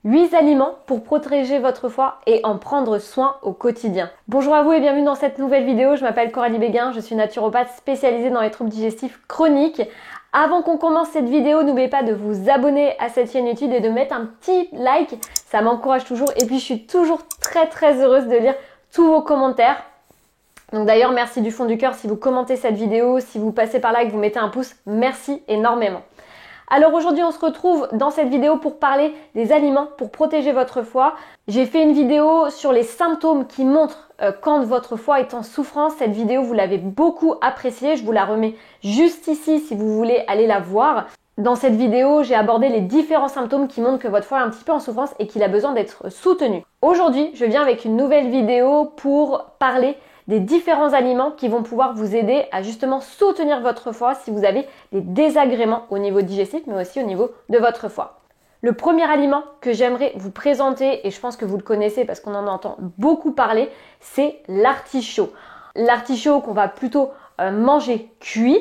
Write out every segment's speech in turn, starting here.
8 aliments pour protéger votre foie et en prendre soin au quotidien. Bonjour à vous et bienvenue dans cette nouvelle vidéo. Je m'appelle Coralie Béguin, je suis naturopathe spécialisée dans les troubles digestifs chroniques. Avant qu'on commence cette vidéo, n'oubliez pas de vous abonner à cette chaîne YouTube et de mettre un petit like. Ça m'encourage toujours et puis je suis toujours très heureuse de lire tous vos commentaires. Donc d'ailleurs, merci du fond du cœur si vous commentez cette vidéo, si vous passez par là et que vous mettez un pouce, merci énormément. Alors aujourd'hui, on se retrouve dans cette vidéo pour parler des aliments pour protéger votre foie. J'ai fait une vidéo sur les symptômes qui montrent quand votre foie est en souffrance. Cette vidéo, vous l'avez beaucoup appréciée. Je vous la remets juste ici si vous voulez aller la voir. Dans cette vidéo, j'ai abordé les différents symptômes qui montrent que votre foie est un petit peu en souffrance et qu'il a besoin d'être soutenu. Aujourd'hui, je viens avec une nouvelle vidéo pour parler des différents aliments qui vont pouvoir vous aider à justement soutenir votre foie si vous avez des désagréments au niveau digestif mais aussi au niveau de votre foie. Le premier aliment que j'aimerais vous présenter, et je pense que vous le connaissez parce qu'on en entend beaucoup parler, c'est l'artichaut. L'artichaut qu'on va plutôt manger cuit,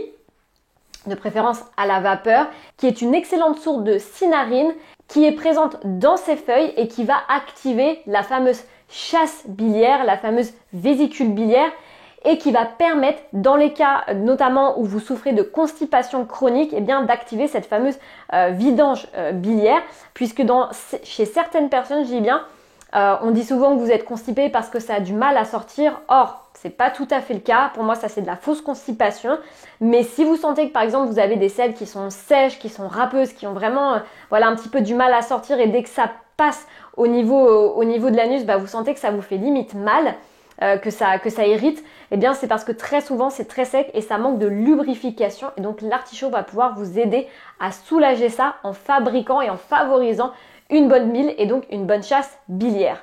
de préférence à la vapeur, qui est une excellente source de cinarine qui est présente dans ses feuilles et qui va activer la fameuse chasse biliaire, la fameuse vésicule biliaire, et qui va permettre, dans les cas notamment où vous souffrez de constipation chronique, eh bien d'activer cette fameuse vidange biliaire, puisque chez certaines personnes, je dis bien, on dit souvent que vous êtes constipé parce que ça a du mal à sortir. Or, c'est pas tout à fait le cas. Pour moi, ça c'est de la fausse constipation. Mais si vous sentez que par exemple vous avez des selles qui sont sèches, qui sont râpeuses, qui ont vraiment un petit peu du mal à sortir, et dès que ça passe au niveau de l'anus, vous sentez que ça vous fait limite mal, que ça irrite, eh bien c'est parce que très souvent c'est très sec et ça manque de lubrification. Et donc l'artichaut va pouvoir vous aider à soulager ça en fabriquant et en favorisant une bonne bile et donc une bonne chasse biliaire.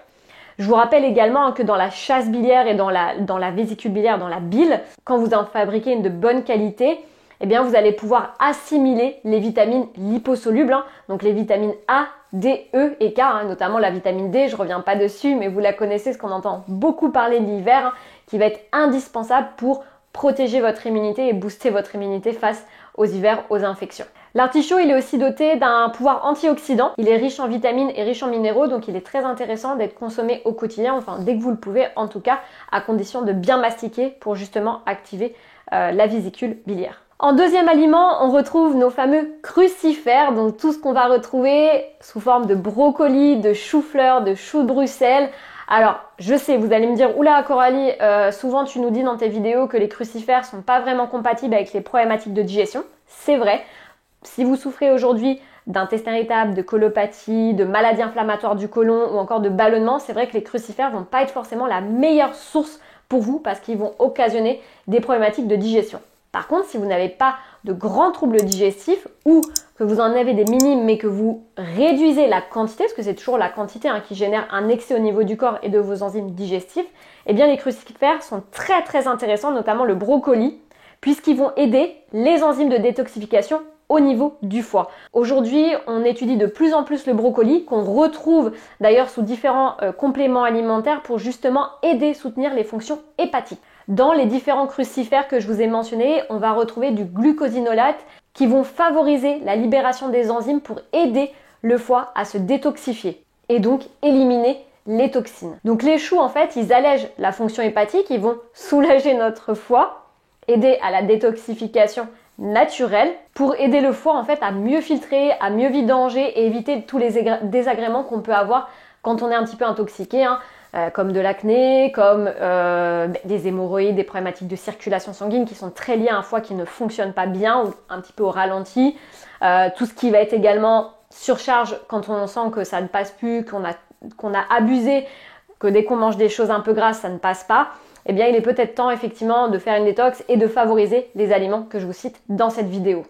Je vous rappelle également que dans la chasse biliaire et dans la vésicule biliaire, dans la bile, quand vous en fabriquez une de bonne qualité, eh bien vous allez pouvoir assimiler les vitamines liposolubles, donc les vitamines A, D, E et K, notamment la vitamine D, je ne reviens pas dessus, mais vous la connaissez, ce qu'on entend beaucoup parler de l'hiver, qui va être indispensable pour protéger votre immunité et booster votre immunité face aux hivers, aux infections. L'artichaut, il est aussi doté d'un pouvoir antioxydant. Il est riche en vitamines et riche en minéraux, donc il est très intéressant d'être consommé au quotidien, enfin dès que vous le pouvez, en tout cas, à condition de bien mastiquer pour justement activer la vésicule biliaire. En deuxième aliment, on retrouve nos fameux crucifères, donc tout ce qu'on va retrouver sous forme de brocoli, de chou-fleur, de chou de Bruxelles. Alors, je sais, vous allez me dire, oula Coralie, souvent tu nous dis dans tes vidéos que les crucifères sont pas vraiment compatibles avec les problématiques de digestion. C'est vrai. Si vous souffrez aujourd'hui d'intestin irritable, de colopathie, de maladies inflammatoires du côlon ou encore de ballonnement, c'est vrai que les crucifères vont pas être forcément la meilleure source pour vous parce qu'ils vont occasionner des problématiques de digestion. Par contre, si vous n'avez pas de grands troubles digestifs ou que vous en avez des minimes mais que vous réduisez la quantité, parce que c'est toujours la quantité qui génère un excès au niveau du corps et de vos enzymes digestifs, eh bien les crucifères sont très intéressants, notamment le brocoli, puisqu'ils vont aider les enzymes de détoxification au niveau du foie. Aujourd'hui, on étudie de plus en plus le brocoli, qu'on retrouve d'ailleurs sous différents compléments alimentaires pour justement aider, soutenir les fonctions hépatiques. Dans les différents crucifères que je vous ai mentionnés, on va retrouver du glucosinolate qui vont favoriser la libération des enzymes pour aider le foie à se détoxifier et donc éliminer les toxines. Donc les choux, en fait, ils allègent la fonction hépatique, ils vont soulager notre foie, aider à la détoxification naturelle pour aider le foie en fait à mieux filtrer, à mieux vidanger et éviter tous les désagréments qu'on peut avoir quand on est un petit peu intoxiqué, comme de l'acné, comme des hémorroïdes, des problématiques de circulation sanguine qui sont très liées à un foie qui ne fonctionne pas bien ou un petit peu au ralenti, tout ce qui va être également surcharge quand on sent que ça ne passe plus, qu'on a abusé, que dès qu'on mange des choses un peu grasses ça ne passe pas. Eh bien, il est peut-être temps effectivement de faire une détox et de favoriser les aliments que je vous cite dans cette vidéo.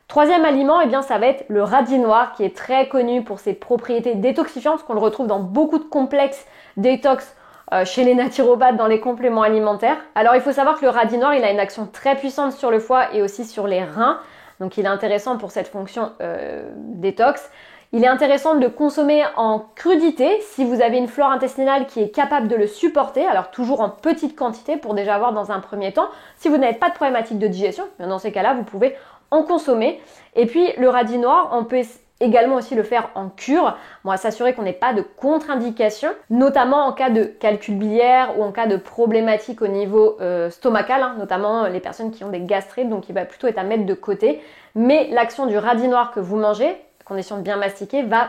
Troisième aliment, eh bien, ça va être le radis noir qui est très connu pour ses propriétés détoxifiantes, qu'on le retrouve dans beaucoup de complexes détox chez les naturopathes dans les compléments alimentaires. Alors, il faut savoir que le radis noir, il a une action très puissante sur le foie et aussi sur les reins. Donc, il est intéressant pour cette fonction détox. Il est intéressant de le consommer en crudité si vous avez une flore intestinale qui est capable de le supporter, alors toujours en petite quantité pour déjà avoir dans un premier temps. Si vous n'avez pas de problématique de digestion, dans ces cas-là, vous pouvez en consommer. Et puis le radis noir, on peut également aussi le faire en cure. On va s'assurer qu'on n'ait pas de contre-indication, notamment en cas de calcul biliaire ou en cas de problématique au niveau stomacal, notamment les personnes qui ont des gastrites, donc il va plutôt être à mettre de côté. Mais l'action du radis noir que vous mangez, à condition de bien mastiquer, va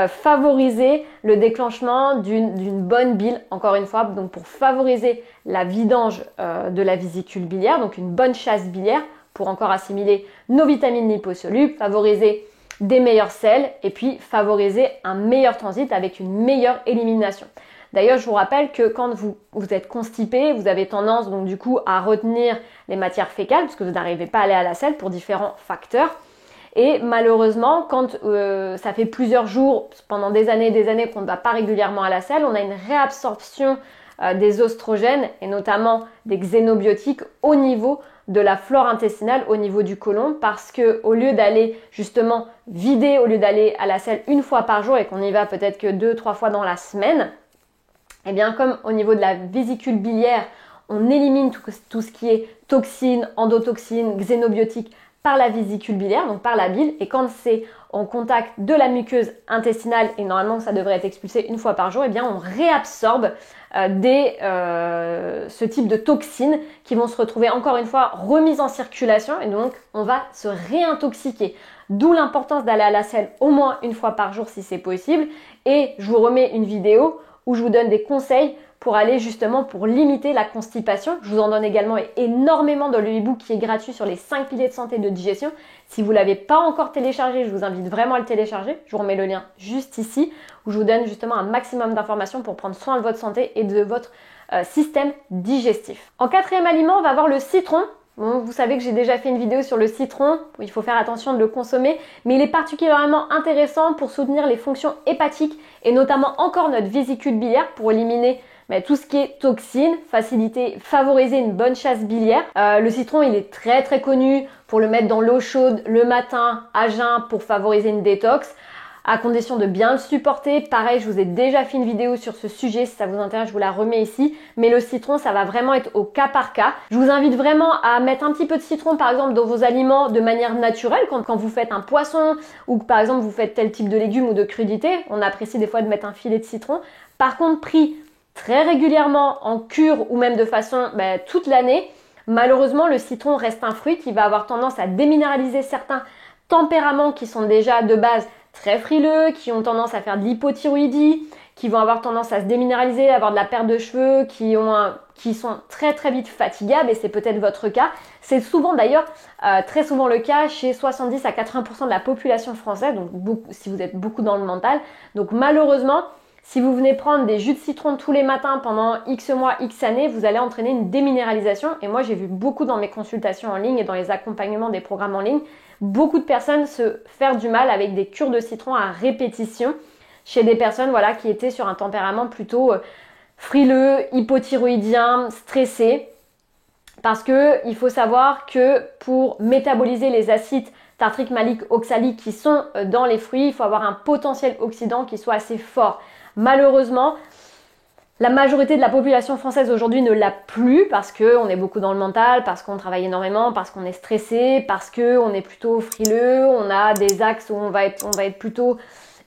favoriser le déclenchement d'une bonne bile, encore une fois, donc pour favoriser la vidange de la vésicule biliaire, donc une bonne chasse biliaire pour encore assimiler nos vitamines liposolubles, favoriser des meilleurs sels et puis favoriser un meilleur transit avec une meilleure élimination. D'ailleurs, je vous rappelle que quand vous êtes constipé, vous avez tendance donc du coup à retenir les matières fécales parce que vous n'arrivez pas à aller à la selle pour différents facteurs. Et malheureusement, quand ça fait plusieurs jours, pendant des années qu'on ne va pas régulièrement à la selle, on a une réabsorption des oestrogènes et notamment des xénobiotiques au niveau de la flore intestinale, au niveau du côlon, parce que au lieu d'aller justement vider, au lieu d'aller à la selle une fois par jour et qu'on y va peut-être que 2-3 fois dans la semaine, eh bien comme au niveau de la vésicule biliaire, on élimine tout ce qui est toxines, endotoxines, xénobiotiques par la vésicule biliaire, donc par la bile, et quand c'est en contact de la muqueuse intestinale, et normalement ça devrait être expulsé une fois par jour, eh bien on réabsorbe ce type de toxines qui vont se retrouver encore une fois remises en circulation, et donc on va se réintoxiquer. D'où l'importance d'aller à la selle au moins une fois par jour si c'est possible, et je vous remets une vidéo où je vous donne des conseils pour aller justement pour limiter la constipation. Je vous en donne également énormément dans le e-book qui est gratuit sur les 5 piliers de santé de digestion. Si vous ne l'avez pas encore téléchargé, je vous invite vraiment à le télécharger. Je vous remets le lien juste ici où je vous donne justement un maximum d'informations pour prendre soin de votre santé et de votre système digestif. En quatrième aliment, on va avoir le citron. Bon, vous savez que j'ai déjà fait une vidéo sur le citron, il faut faire attention de le consommer, mais il est particulièrement intéressant pour soutenir les fonctions hépatiques et notamment encore notre vésicule biliaire pour éliminer tout ce qui est toxines, favoriser une bonne chasse biliaire. Le citron, il est très très connu pour le mettre dans l'eau chaude le matin à jeun pour favoriser une détox, à condition de bien le supporter. Pareil, je vous ai déjà fait une vidéo sur ce sujet, si ça vous intéresse, je vous la remets ici. Mais le citron, ça va vraiment être au cas par cas. Je vous invite vraiment à mettre un petit peu de citron, par exemple, dans vos aliments de manière naturelle, quand vous faites un poisson ou que, par exemple, vous faites tel type de légumes ou de crudités. On apprécie des fois de mettre un filet de citron. Par contre, pris très régulièrement en cure ou même de façon toute l'année, malheureusement, le citron reste un fruit qui va avoir tendance à déminéraliser certains tempéraments qui sont déjà de base très frileux, qui ont tendance à faire de l'hypothyroïdie, qui vont avoir tendance à se déminéraliser, à avoir de la perte de cheveux, qui sont très très vite fatigables, et c'est peut-être votre cas. C'est souvent d'ailleurs très souvent le cas chez 70 à 80% de la population française, donc si vous êtes beaucoup dans le mental. Donc malheureusement, si vous venez prendre des jus de citron tous les matins pendant X mois, X années, vous allez entraîner une déminéralisation. Et moi, j'ai vu beaucoup dans mes consultations en ligne et dans les accompagnements des programmes en ligne, beaucoup de personnes se faire du mal avec des cures de citron à répétition chez des personnes qui étaient sur un tempérament plutôt frileux, hypothyroïdien, stressé. Parce que il faut savoir que pour métaboliser les acides tartriques, maliques, oxaliques qui sont dans les fruits, il faut avoir un potentiel oxydant qui soit assez fort. Malheureusement, la majorité de la population française aujourd'hui ne l'a plus parce qu'on est beaucoup dans le mental, parce qu'on travaille énormément, parce qu'on est stressé, parce qu'on est plutôt frileux, on a des axes où on va être plutôt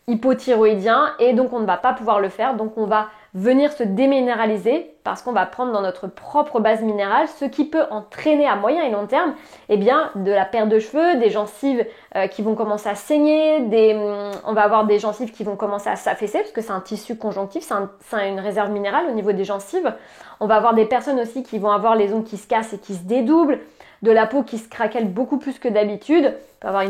hypothyroïdien et donc on ne va pas pouvoir le faire. Donc on va venir se déminéraliser parce qu'on va prendre dans notre propre base minérale, ce qui peut entraîner à moyen et long terme de la perte de cheveux, des gencives qui vont commencer à saigner, on va avoir des gencives qui vont commencer à s'affaisser parce que c'est un tissu conjonctif, c'est une réserve minérale au niveau des gencives. On va avoir des personnes aussi qui vont avoir les ongles qui se cassent et qui se dédoublent, de la peau qui se craquelle beaucoup plus que d'habitude. On peut avoir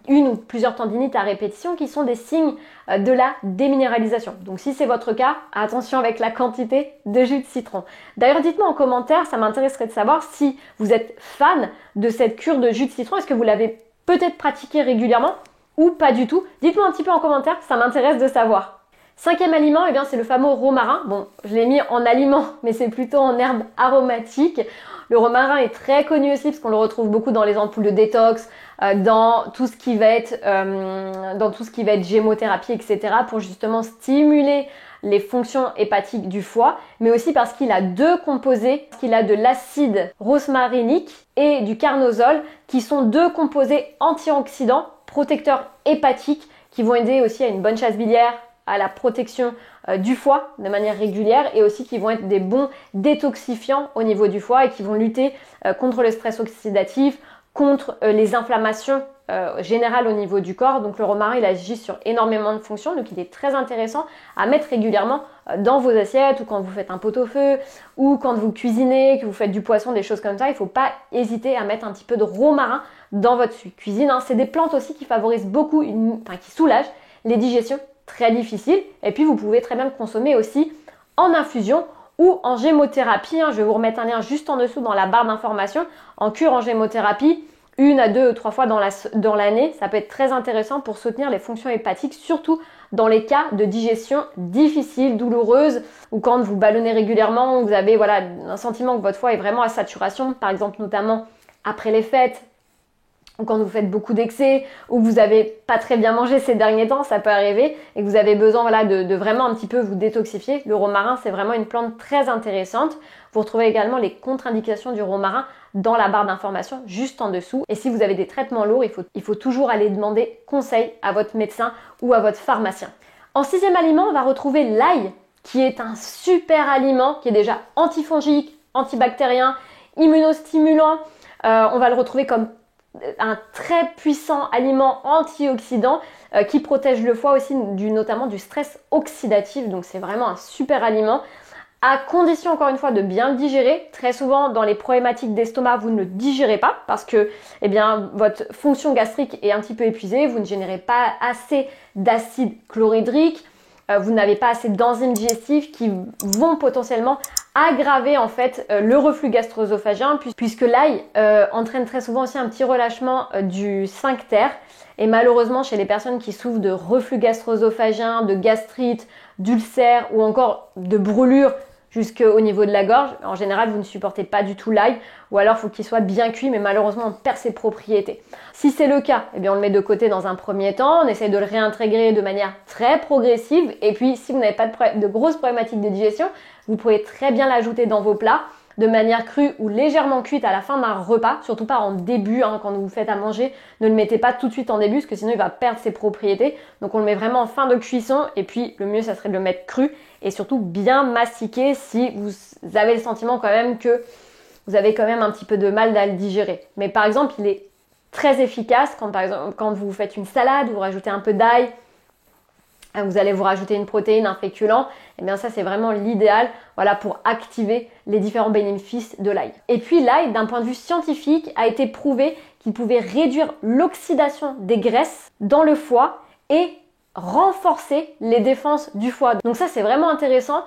une ou plusieurs tendinites à répétition qui sont des signes de la déminéralisation. Donc si c'est votre cas, attention avec la quantité de jus de citron. D'ailleurs, dites-moi en commentaire, ça m'intéresserait de savoir si vous êtes fan de cette cure de jus de citron. Est-ce que vous l'avez peut-être pratiquée régulièrement ou pas du tout? Dites-moi un petit peu en commentaire, ça m'intéresse de savoir. Cinquième aliment, c'est le fameux romarin. Bon, je l'ai mis en aliment, mais c'est plutôt en herbe aromatique. Le romarin est très connu aussi parce qu'on le retrouve beaucoup dans les ampoules de détox, dans tout ce qui va être gémothérapie, etc. pour justement stimuler les fonctions hépatiques du foie, mais aussi parce qu'il a deux composés, qu'il a de l'acide rosmarinique et du carnosol, qui sont deux composés antioxydants, protecteurs hépatiques, qui vont aider aussi à une bonne chasse biliaire, à la protection du foie de manière régulière et aussi qui vont être des bons détoxifiants au niveau du foie et qui vont lutter contre le stress oxydatif, contre les inflammations générales au niveau du corps. Donc le romarin, il agit sur énormément de fonctions, donc il est très intéressant à mettre régulièrement dans vos assiettes ou quand vous faites un pot-au-feu ou quand vous cuisinez, que vous faites du poisson, des choses comme ça. Il ne faut pas hésiter à mettre un petit peu de romarin dans votre cuisine. C'est des plantes aussi qui favorisent beaucoup, qui soulagent les digestions très difficiles. Et puis vous pouvez très bien le consommer aussi en infusion ou en gémothérapie. Je vais vous remettre un lien juste en dessous dans la barre d'information. En cure en gémothérapie, 1 à 2 ou 3 fois dans l'année. Ça peut être très intéressant pour soutenir les fonctions hépatiques, surtout dans les cas de digestion difficile, douloureuse, ou quand vous ballonnez régulièrement, vous avez un sentiment que votre foie est vraiment à saturation, par exemple notamment après les fêtes, ou quand vous faites beaucoup d'excès, ou que vous n'avez pas très bien mangé ces derniers temps, ça peut arriver, et que vous avez besoin de vraiment un petit peu vous détoxifier. Le romarin, c'est vraiment une plante très intéressante. Vous retrouvez également les contre-indications du romarin dans la barre d'information juste en dessous. Et si vous avez des traitements lourds, il faut toujours aller demander conseil à votre médecin ou à votre pharmacien. En 6e aliment, on va retrouver l'ail, qui est un super aliment, qui est déjà antifongique, antibactérien, immunostimulant. On va le retrouver comme un très puissant aliment antioxydant qui protège le foie aussi notamment du stress oxydatif. Donc c'est vraiment un super aliment, à condition encore une fois de bien le digérer. Très souvent dans les problématiques d'estomac, vous ne le digérez pas parce que votre fonction gastrique est un petit peu épuisée, vous ne générez pas assez d'acide chlorhydrique, vous n'avez pas assez d'enzymes digestives qui vont potentiellement aggraver en fait le reflux gastro-œsophagien puisque l'ail entraîne très souvent aussi un petit relâchement du sphincter. Et malheureusement, chez les personnes qui souffrent de reflux gastro-œsophagien, de gastrite, d'ulcères ou encore de brûlures jusqu'au niveau de la gorge, en général, vous ne supportez pas du tout l'ail ou alors il faut qu'il soit bien cuit, mais malheureusement, on perd ses propriétés. Si c'est le cas, on le met de côté dans un premier temps, on essaie de le réintégrer de manière très progressive et puis si vous n'avez pas de grosses problématiques de digestion, vous pouvez très bien l'ajouter dans vos plats de manière crue ou légèrement cuite à la fin d'un repas, surtout pas en début, quand vous faites à manger, ne le mettez pas tout de suite en début parce que sinon il va perdre ses propriétés. Donc on le met vraiment en fin de cuisson et puis le mieux ça serait de le mettre cru et surtout bien mastiquer si vous avez le sentiment quand même que vous avez quand même un petit peu de mal à le digérer. Mais par exemple, il est très efficace quand vous faites une salade, vous rajoutez un peu d'ail, vous allez vous rajouter une protéine, un féculent, et bien ça c'est vraiment l'idéal pour activer les différents bénéfices de l'ail. Et puis l'ail, d'un point de vue scientifique, a été prouvé qu'il pouvait réduire l'oxydation des graisses dans le foie et renforcer les défenses du foie. Donc ça c'est vraiment intéressant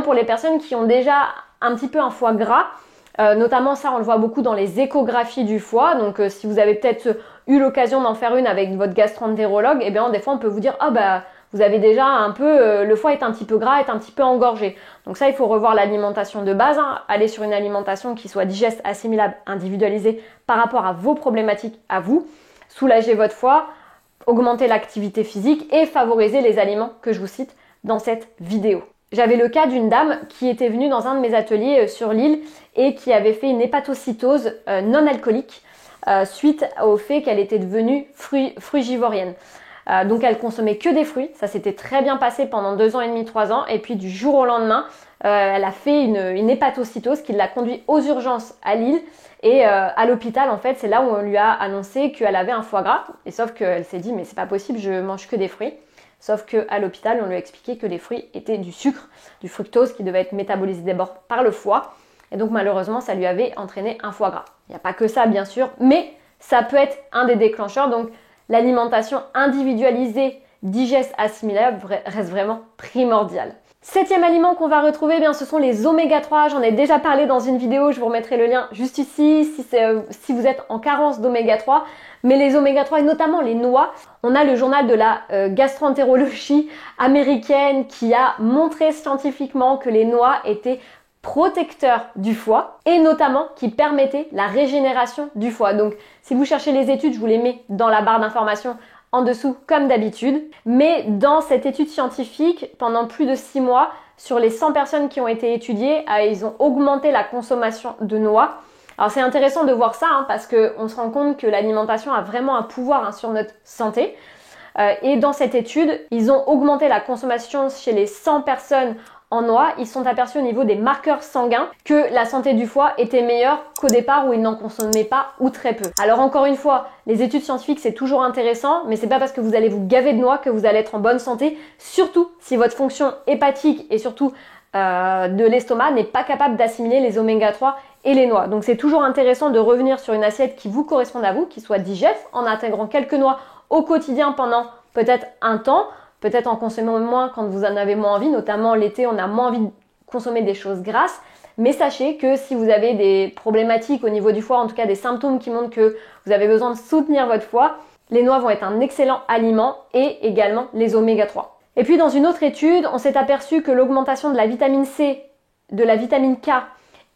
pour les personnes qui ont déjà un petit peu un foie gras. Notamment ça on le voit beaucoup dans les échographies du foie, donc si vous avez peut-être eu l'occasion d'en faire une avec votre gastro-entérologue, des fois on peut vous dire vous avez déjà un peu, le foie est un petit peu gras, est un petit peu engorgé. Donc ça il faut revoir l'alimentation de base, aller sur une alimentation qui soit digeste, assimilable, individualisée par rapport à vos problématiques à vous, soulager votre foie, augmenter l'activité physique et favoriser les aliments que je vous cite dans cette vidéo. J'avais le cas d'une dame qui était venue dans un de mes ateliers sur l'île et qui avait fait une hépatocytose non alcoolique suite au fait qu'elle était devenue frugivorienne. Donc elle consommait que des fruits, ça s'était très bien passé pendant 2 ans et demi, 3 ans et puis du jour au lendemain, elle a fait une hépatocytose qui l'a conduit aux urgences à Lille et à l'hôpital en fait c'est là où on lui a annoncé qu'elle avait un foie gras et sauf qu'elle s'est dit mais c'est pas possible, je mange que des fruits. Sauf qu'à l'hôpital, on lui a expliqué que les fruits étaient du sucre, du fructose qui devait être métabolisé d'abord par le foie. Et donc malheureusement, ça lui avait entraîné un foie gras. Il n'y a pas que ça bien sûr, mais ça peut être un des déclencheurs. Donc l'alimentation individualisée, digeste, assimilable reste vraiment primordiale. 7e aliment qu'on va retrouver, ce sont les oméga 3. J'en ai déjà parlé dans une vidéo, je vous remettrai le lien juste ici si vous êtes en carence d'oméga 3. Mais les oméga 3 et notamment les noix, on a le journal de la gastroentérologie américaine qui a montré scientifiquement que les noix étaient protecteurs du foie et notamment qui permettaient la régénération du foie. Donc si vous cherchez les études, je vous les mets dans la barre d'information en dessous comme d'habitude. Mais dans cette étude scientifique, pendant plus de 6 mois, sur les 100 personnes qui ont été étudiées, ils ont augmenté la consommation de noix. Alors c'est intéressant de voir ça parce qu'on se rend compte que l'alimentation a vraiment un pouvoir sur notre santé. Et dans cette étude, ils ont augmenté la consommation chez les 100 personnes en noix. Ils sont aperçus au niveau des marqueurs sanguins que la santé du foie était meilleure qu'au départ où ils n'en consommaient pas ou très peu. Alors encore une fois, les études scientifiques c'est toujours intéressant, mais c'est pas parce que vous allez vous gaver de noix que vous allez être en bonne santé, surtout si votre fonction hépatique et surtout de l'estomac n'est pas capable d'assimiler les oméga 3 et les noix. Donc c'est toujours intéressant de revenir sur une assiette qui vous corresponde à vous, qui soit digeste, en intégrant quelques noix au quotidien pendant peut-être un temps, peut-être en consommant moins quand vous en avez moins envie, notamment l'été on a moins envie de consommer des choses grasses, mais sachez que si vous avez des problématiques au niveau du foie, en tout cas des symptômes qui montrent que vous avez besoin de soutenir votre foie, les noix vont être un excellent aliment et également les oméga 3. Et puis dans une autre étude, on s'est aperçu que l'augmentation de la vitamine C, de la vitamine K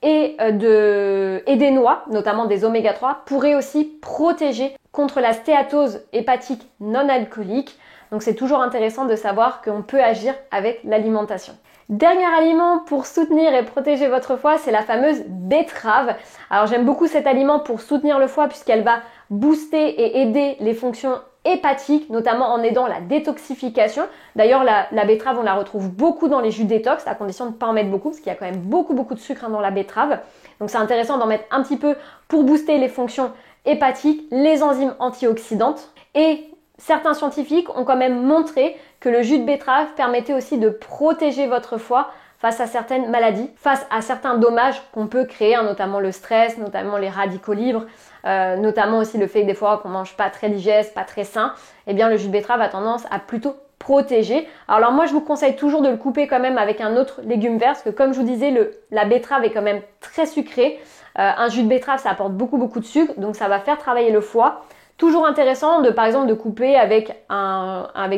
et des noix, notamment des oméga 3, pourrait aussi protéger contre la stéatose hépatique non alcoolique. Donc c'est toujours intéressant de savoir qu'on peut agir avec l'alimentation. Dernier aliment pour soutenir et protéger votre foie, c'est la fameuse betterave. Alors j'aime beaucoup cet aliment pour soutenir le foie puisqu'elle va booster et aider les fonctions hépatiques, notamment en aidant la détoxification. D'ailleurs, la betterave, on la retrouve beaucoup dans les jus détox, à condition de ne pas en mettre beaucoup, parce qu'il y a quand même beaucoup de sucre dans la betterave. Donc c'est intéressant d'en mettre un petit peu pour booster les fonctions hépatiques, les enzymes antioxydantes. Et certains scientifiques ont quand même montré que le jus de betterave permettait aussi de protéger votre foie face à certaines maladies, face à certains dommages qu'on peut créer, hein, notamment le stress, notamment les radicaux libres, notamment aussi le fait que des fois qu'on mange pas très digeste, pas très sain, eh bien le jus de betterave a tendance à plutôt protéger. Alors moi je vous conseille toujours de le couper quand même avec un autre légume vert, parce que comme je vous disais, la betterave est quand même très sucrée. Un jus de betterave ça apporte beaucoup de sucre, donc ça va faire travailler le foie. Toujours intéressant de par exemple de couper avec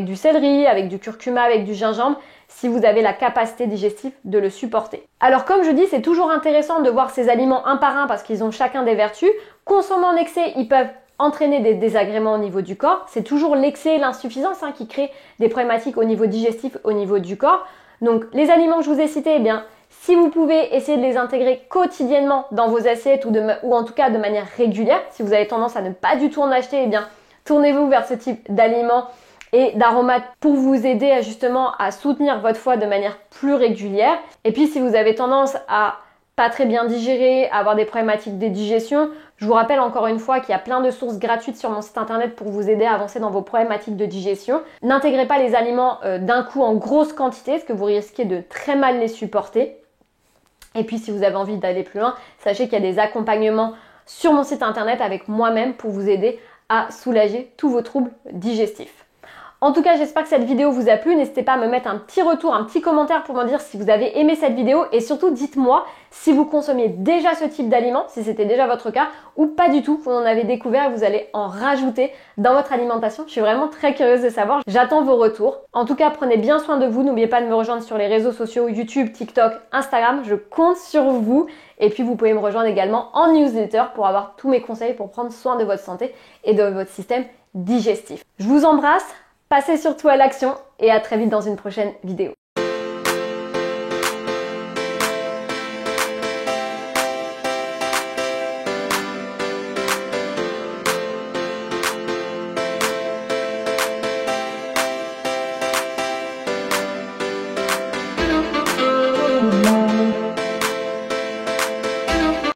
du céleri, avec du curcuma, avec du gingembre, si vous avez la capacité digestive de le supporter. Alors comme je dis, c'est toujours intéressant de voir ces aliments un par un parce qu'ils ont chacun des vertus. Consommer en excès, ils peuvent entraîner des désagréments au niveau du corps. C'est toujours l'excès et l'insuffisance qui créent des problématiques au niveau digestif, au niveau du corps. Donc les aliments que je vous ai cités, eh bien, si vous pouvez essayer de les intégrer quotidiennement dans vos assiettes ou en tout cas de manière régulière, si vous avez tendance à ne pas du tout en acheter, eh bien, tournez-vous vers ce type d'aliments et d'aromates pour vous aider justement à soutenir votre foie de manière plus régulière. Et puis si vous avez tendance à pas très bien digérer, à avoir des problématiques de digestion, je vous rappelle encore une fois qu'il y a plein de sources gratuites sur mon site internet pour vous aider à avancer dans vos problématiques de digestion. N'intégrez pas les aliments d'un coup en grosse quantité parce que vous risquez de très mal les supporter. Et puis si vous avez envie d'aller plus loin, sachez qu'il y a des accompagnements sur mon site internet avec moi-même pour vous aider à soulager tous vos troubles digestifs. En tout cas, j'espère que cette vidéo vous a plu. N'hésitez pas à me mettre un petit retour, un petit commentaire pour me dire si vous avez aimé cette vidéo et surtout dites-moi si vous consommiez déjà ce type d'aliments, si c'était déjà votre cas ou pas du tout, vous en avez découvert et vous allez en rajouter dans votre alimentation. Je suis vraiment très curieuse de savoir. J'attends vos retours. En tout cas, prenez bien soin de vous. N'oubliez pas de me rejoindre sur les réseaux sociaux YouTube, TikTok, Instagram. Je compte sur vous. Et puis, vous pouvez me rejoindre également en newsletter pour avoir tous mes conseils pour prendre soin de votre santé et de votre système digestif. Je vous embrasse. Passez surtout à l'action et à très vite dans une prochaine vidéo.